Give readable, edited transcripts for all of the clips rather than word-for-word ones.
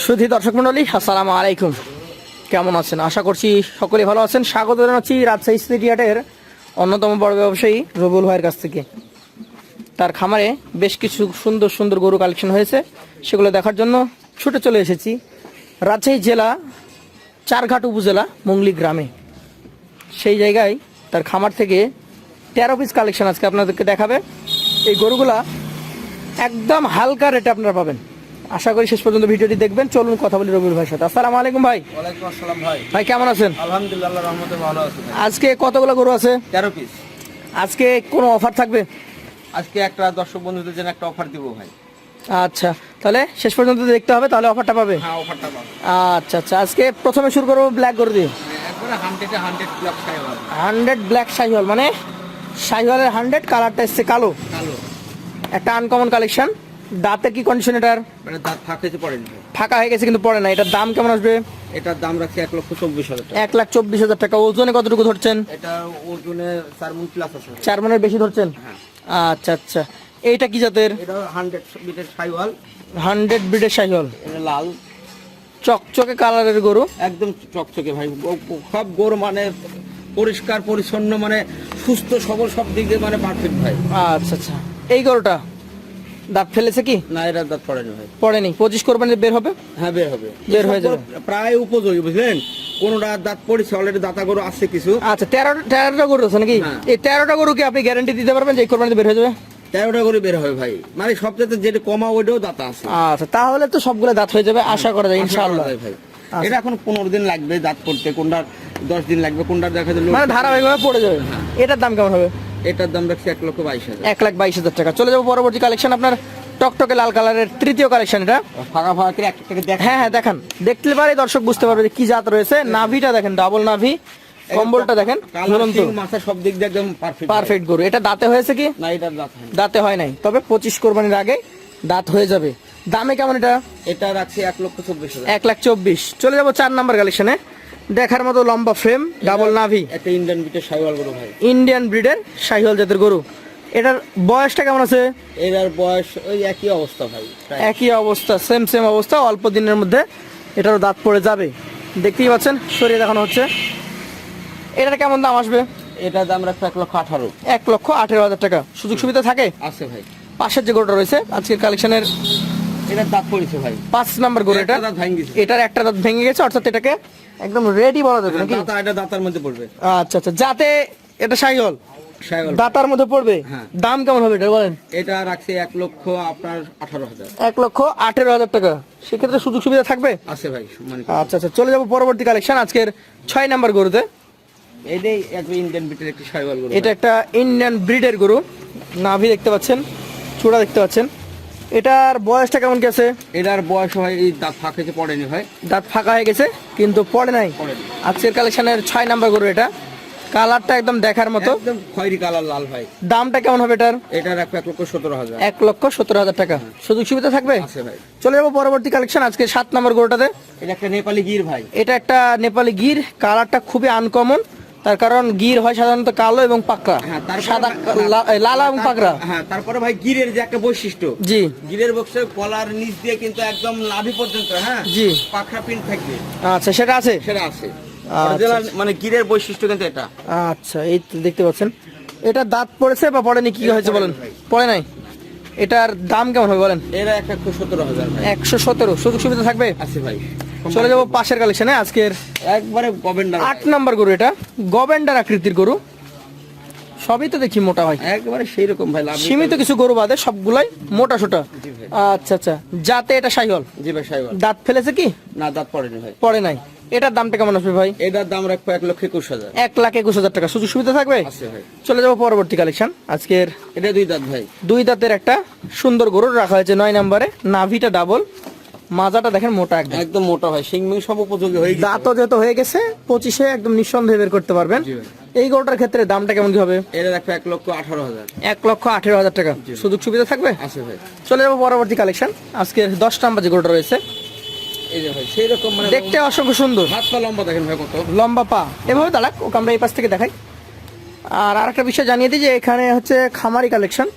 সুধী দর্শক মন্ডলী, আসসালামু আলাইকুম। কেমন আছেন? আশা করছি সকলেই ভালো আছেন। স্বাগত জানাচ্ছি রাজশাহী সিটি হাটের অন্যতম বড় ব্যবসায়ী রবিউল ভাইয়ের কাছ থেকে। তার খামারে বেশ কিছু সুন্দর সুন্দর গরু কালেকশন হয়েছে, সেগুলো দেখার জন্য ছুটে চলে এসেছি রাজশাহী জেলা চারঘাট উপজেলা মুংলি গ্রামে। সেই জায়গায় তার খামার থেকে 13 পিস কালেকশন আজকে আপনাদেরকে দেখাবে। এই গরুগুলা একদম হালকা রেটে আপনারা পাবেন। আশা করি শেষ পর্যন্ত ভিডিওটি দেখবেন। চলুন কথা বলি রবিউল ভাইয়ের সাথে। আসসালামু আলাইকুম ভাই। ওয়ালাইকুম আসসালাম ভাই। ভাই কেমন আছেন? আলহামদুলিল্লাহ, আল্লাহর রহমতে ভালো আছি ভাই। আজকে কতগুলো গরু আছে? 13 পিস। আজকে কোনো অফার থাকবে? আজকে একটা দর্শক বন্ধুদের জন্য একটা অফার দিব ভাই। আচ্ছা, তাহলে শেষ পর্যন্ত দেখতে হবে, তাহলে অফারটা পাবে। হ্যাঁ, অফারটা পাবো। আচ্ছা আচ্ছা, আজকে প্রথমে শুরু করবো ব্ল্যাক গরু দিয়ে। একবারে 100 প্লাস সাইওয়াল। 100 ব্ল্যাক শাহিওয়াল, মানে শাহিওয়ালের 100, কালারটা এসছে কালো। কালো। একটা আনকমন কালেকশন। দাঁতের কি কন্ডিশন এটার? মানে দাঁত ফাঁকাইতে পড়েনি ভাই। ফাঁকা হয়ে গেছে কিন্তু পড়ে না। এটার দাম কেমন আসবে? এটার দাম রাখছি 1,24,000 টাকা। 1,24,000 টাকা। ওজনে কতটুকু ধরছেন? এটা ওজনে 4 মণ প্লাস আছে। 4 মণের বেশি ধরছেন? হ্যাঁ। আচ্ছা আচ্ছা, এইটা কি জাতের? এটা 100 বিটের সাইওয়াল। 100 ব্রিডের শাহিওয়াল, এটা লাল, চকচকে কালারের গরু। একদম চকচকে ভাই। সব গরু মানে পরিষ্কার পরিচ্ছন্ন, মানে সুস্থ সবল, সব দিক দিয়ে মানে পারফেক্ট ভাই। আচ্ছা আচ্ছা, এই গরুটা দাঁত ফেলেছে কি? না, এটা দাঁত পড়েনি ভাই। পড়েনি। 25 কোরবানি বের হবে? হ্যাঁ, বের হবে, বের হয়ে যাবে। প্রায় উপযোগী, বুঝলেন। কোনটা দাঁত পড়েছে অলরেডি, দাঁতা গরু আছে কিছু। আচ্ছা, 13টা গরু আছে নাকি? হ্যাঁ। এই 13টা গরু কি আপনি গ্যারান্টি দিতে পারবেন যে এই কোরবানিতে বের হয়ে যাবে? 13টা গরু বের হবে ভাই, মানে সবচেয়ে যেটা কমা ওইটাও দাঁতা আছে। আচ্ছা, তাহলে তো সবগুলো দাঁত হয়ে যাবে, আশা করা যায় ইনশাআল্লাহ। আশা করা যায় ভাই। আচ্ছা। এটা এখন 15 দিন লাগবে দাঁত পড়তে, কোনটার 10 দিন লাগবে, কোনটার দেখা যাবে মানে ধারাবাহিকভাবে পড়ে যাবে। এটার দাম কেমন হবে? এটার দাম রাখছি 1,22,000। 1,22,000 টাকা। চলে যাবো পরবর্তী কালেকশন, আপনার টকটকে লাল কালারের তৃতীয় কালেকশন। এটা ফাঁকা ফাঁকা করে একটা দেখ। হ্যাঁ হ্যাঁ, দেখান। দেখতে পারে দর্শক বুঝতে পারবে যে কি জাত রয়েছে। নাভিটা দেখেন, ডাবল নাভি। কম্বলটা দেখেন, ঝুলন্ত। মাথা সব দিক দিয়ে একদম পারফেক্ট পারফেক্ট গরু। এটা দাঁতে হয়েছে কি? না, এটার দাঁত হয়নি। দাঁতে হয় নাই, তবে 25 কোরবানির আগে দাঁত হয়ে যাবে। দামে কেমন এটা? এটা রাখছি 1,24,000। 1,24,000। চলে যাবো 4 নাম্বার কালেকশনে। দেখার মতো লম্বা ফ্রেম, ডাবল নাভি, একটা ইন্ডিয়ান বিটের সাইওয়াল গরু ভাই। ইন্ডিয়ান ব্রিডের শাহিওয়াল জাতের গরু। এটার বয়সটা কেমন আছে? এটার বয়স ওই একই অবস্থা ভাই, একই অবস্থা, সেম অবস্থা। অল্প দিনের মধ্যে এটারও দাঁত পড়ে যাবে। দেখতেই পাচ্ছেন, সরিয়ে দেখানো হচ্ছে। এটার কেমন দাম আসবে? এটার দাম রাখছি 1,18,000। 1,18,000 টাকা। সুযোগ সুবিধা থাকে? আছে ভাই। পাশের যে গরুটা রয়েছে আজকের কালেকশনের, এটার দাঁত পড়েছে ভাই। 5 নাম্বার গরু। এটা একটা দাঁত ভেঙে গেছে। এটার একটা দাঁত ভেঙে গেছে, অর্থাৎ এটাকে একদম রেডি বলা যাবে নাকি? এটা দাঁতার মধ্যে পড়বে। আচ্ছা আচ্ছা, যাতে এটা শাহিওয়াল সাইওয়াল দাতার মধ্যে পড়বে। হ্যাঁ। দাম কেমন হবে এটা বলেন? এটা রাখছি 1,18,000। 1,18,000 টাকা। সেক্ষেত্রে সুযোগ সুবিধা থাকবে? আছে ভাই, মানে আচ্ছা আচ্ছা, চলে যাবো পরবর্তী কালেকশন, আজকের 6 নাম্বার গরুতে। এটাই একটা ইন্ডিয়ান বিটের একটি সাইওয়াল গরু। এটা একটা ইন্ডিয়ান ব্রিডের গরু। নাভি দেখতে পাচ্ছেন, চূড়া দেখতে পাচ্ছেন। এটার বয়সটা কেমন গেছে? এটার বয়স হয় এই দাঁত ফাঁকেছে পড়েনি ভাই। দাঁত ফাঁকা হয়ে গেছে কিন্তু পড়ে নাই। পড়েনি। আজকের কালেকশনের 6 নাম্বার গরু। এটা কালারটা একদম দেখার মতো, একদম খয়েরি কালার, লাল ভাই। দামটা কেমন হবে এটার? এটা রাখবে 1,17,000। 1,17,000 টাকা। সুযোগ সুবিধা থাকবে? আছে ভাই। চলে যাবো পরবর্তী কালেকশন, আজকে 7 নাম্বার গরুটাতে। এটা একটা নেপালি গির ভাই। এটা একটা নেপালি গির। কালারটা খুবই আনকমন, তার কারণ গির হয় সাধারণত কালো এবং পাকড়া। হ্যাঁ, সাদা, লাল এবং পাকড়া। হ্যাঁ, তারপরে ভাই গিরের যে একটা বৈশিষ্ট্য, জি গিরের বক্সের কলার নিচ দিয়ে কিন্তু একদম নাভি পর্যন্ত, হ্যাঁ জি, পাখরা পিন থাকবে। আচ্ছা, সেটা আছে। সেটা আছে। আচ্ছা। Original মানে গিরের বৈশিষ্ট্য কিন্তু এটা। আচ্ছা, এই তো দেখতে পাচ্ছেন। এটা দাঁত পড়েছে বা পড়েনি, কি হয়েছে বলেন? পড়ে নাই। এটার দাম কেমন হবে বলেন? এরা 1,17,000 ভাই। 117। সুযোগ সুবিধা থাকবে? আছে ভাই। চলে যাবো পাশের কালেকশনে, আজকের একবারে গভেন্ডার 8 নাম্বার গরু। এটা গভেন্ডার আকৃতির গরু। সবই তো দেখি মোটা হয়, একবারে সেই রকম ভাই। সীমিত কিছু গরু বাদে সবগুলাই মোটা সোটা। জি ভাই। আচ্ছা আচ্ছা, যাতে এটা শাহিওয়াল। জি ভাই, সাইওয়াল। দাঁত ফেলেছে কি? না, দাঁত পড়েনি ভাই। পড়ে নাই। এটার দামটা কেমন আসবে ভাই? এটার দাম রাখবো 1,21,000। 1,21,000 টাকা। সুযোগ সুবিধা থাকবে? আছে ভাই। চলে যাবো পরবর্তী কালেকশন, আজকের এটা 2 দাঁত ভাই। 2 দাঁতের একটা সুন্দর গরু রাখা হয়েছে 9 নম্বরে। নাভিটা ডাবল, মাজাটা দেখেন মোটা একদম। একদম মোটা ভাই, সিংমিং সব উপযোগী হয়ে গেছে। দাঁতও যেহেতু হয়ে গেছে, 25-এ একদম নিঃসন্দেহে বের করতে পারবেন। জি ভাই। এই গরুটার ক্ষেত্রে দামটা কেমন কি হবে? এটা রাখবো 1,18,000। 1,18,000 টাকা। সুযোগ সুবিধা থাকবে? আছে ভাই। চলে যাবো পরবর্তী কালেকশন, আজকের 10 নাম্বার যে গরুটা রয়েছে। এই যে ভাই সেই রকম, মানে দেখতে অসংখ্য সুন্দর। হাত পা লম্বা দেখেন ভাই কত লম্বা পা। এভাবে দাঁড়াক, ওকে আমরা এই পাশ থেকে দেখাই। আর আরেকটা বিষয় জানিয়ে দিই যে এখানে হচ্ছে খামারি কালেকশন।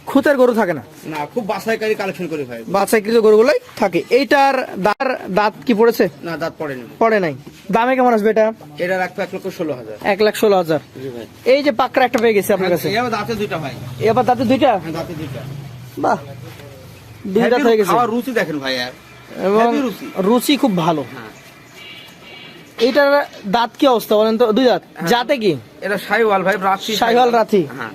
খুঁতের গরু থাকে না, না খুব বাছাইকারী কালেকশন করি ভাই। বাছাইকৃত গরুগুলোই থাকে। এইটার দাঁত কি পড়েছে? না দাঁত পড়েনি। পড়ে নাই। দামে কেমন আসবে এটা? এটা রাখবে 1,16,000। 1,16,000। জি ভাই। এই যে পাকড়া একটা পেয়ে গেছে আপনার কাছে, এবার দাঁতে দুইটা ভাই। এবার দাঁতে দুইটা? হ্যাঁ দাঁতে দুইটা। বাহ, দুইটা হয়ে গেছে। খাওয়ার রুচি দেখেন ভাই আর, এবং heavy রুচি। রুচি খুব ভালো। হ্যাঁ এইটার দাঁত কি অবস্থা বলেন তো? দুই দাঁত। জাতে কি? এটা শাহিওয়াল ভাই, রাঠি শাহিওয়াল রাথি। হ্যাঁ।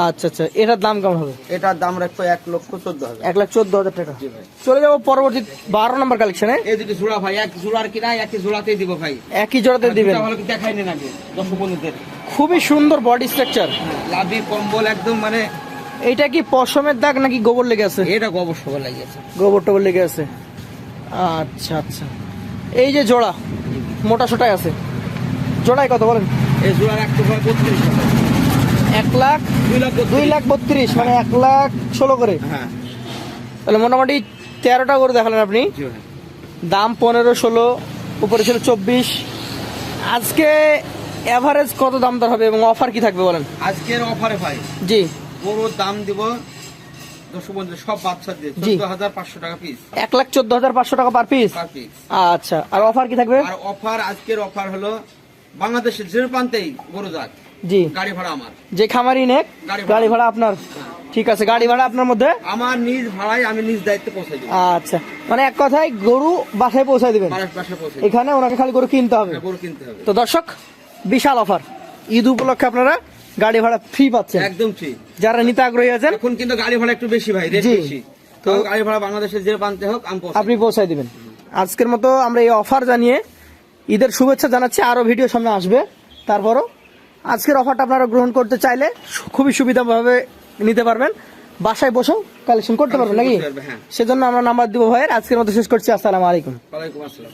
আচ্ছা আচ্ছা, এটার দাম কেমন হবে? এটার দাম রাখবো 1,14,000। 1,14,000 টাকা। জি ভাই। চলে যাবো পরবর্তী 12 নম্বর কালেকশনে। এই দুটি জোড়া ভাই, এক জোড়ার কিনা একই জোড়াতেই দিব ভাই। একই জোড়াতে দিবেন? ভালো কি দেখাই নেন আগে দর্শক বন্ধুদের। খুবই সুন্দর বডি স্ট্রাকচার, লাভি কম্বল একদম মানে। এইটা কি পশমের দাগ নাকি গোবর লেগে আছে? এটা গোবর সবার লাগিয়েছে। গোবর টোবর লেগে আছে। আচ্ছা আচ্ছা, এই যে জোড়া মোটা সোটাই আছে, জোড়ায় কত বলেন? এই জোড়ার এক তো ভাই 32,000। 2,32,000, মানে 1,16,000 করে। হ্যাঁ তাহলে মোটামুটি 13টা গরু দেখালেন আপনি। জি ভাই। দাম 15-16, উপরে ছিল 24। আজকে এভারেজ কত দাম দর হবে এবং অফার কি থাকবে বলেন? আজকের অফারে ভাই জি, গরুর দাম দিব দর্শক বন্ধু সব বাচ্চা দিয়ে জি। 14,500 টাকা পিস। 1,14,500 টাকা পার পিস। Per piece. আচ্ছা, আর অফার কি থাকবে? আর অফার, আজকের অফার হলো বাংলাদেশের যে প্রান্তেই গরু যাক, জি, গাড়ি ভাড়া আমার। যে খামারি নেক গাড়ি ভাড়া আপনার। ঠিক আছে, গাড়ি ভাড়া আপনার মধ্যে, আমার নিজ ভাড়ায় আমি নিজ দায়িত্বে পৌঁছে দিব। আচ্ছা, মানে এক কথায় গরু বাসায় পৌঁছায় দিবেন, বাসায় পৌঁছে দিব। এখানে ওনাকে খালি গরু কিনতে হবে। হ্যাঁ, গরু কিনতে হবে। তো দর্শক, বিশাল অফার, ঈদ উপলক্ষে আপনারা গাড়ি ভাড়া ফ্রি পাচ্ছেন। একদম ঠিক। যারা নিতে আগ্রহী আছেন, এখন কিন্তু গাড়ি ভাড়া একটু বেশি ভাই, রেট জি। বেশি। তো গাড়ি ভাড়া বাংলাদেশের যে প্রান্তে হোক আমি পৌঁছে আপনি পৌঁছায় দিবেন। আজকের মতো আমরা এই অফার জানিয়ে ঈদের শুভেচ্ছা জানাচ্ছি। আরো ভিডিও সামনে আসবে, তারপরও আজকের অফারটা আপনারা গ্রহণ করতে চাইলে খুবই সুবিধাভাবে নিতে পারবেন, বাসায় বসেও কালেকশন করতে পারবেন নাকি? হ্যাঁ। সেজন্য আমরা নাম্বার দিব ভাইয়ের। আজকের মতো শেষ করছি। আসসালামু আলাইকুম। ওয়ালাইকুম আসসালাম।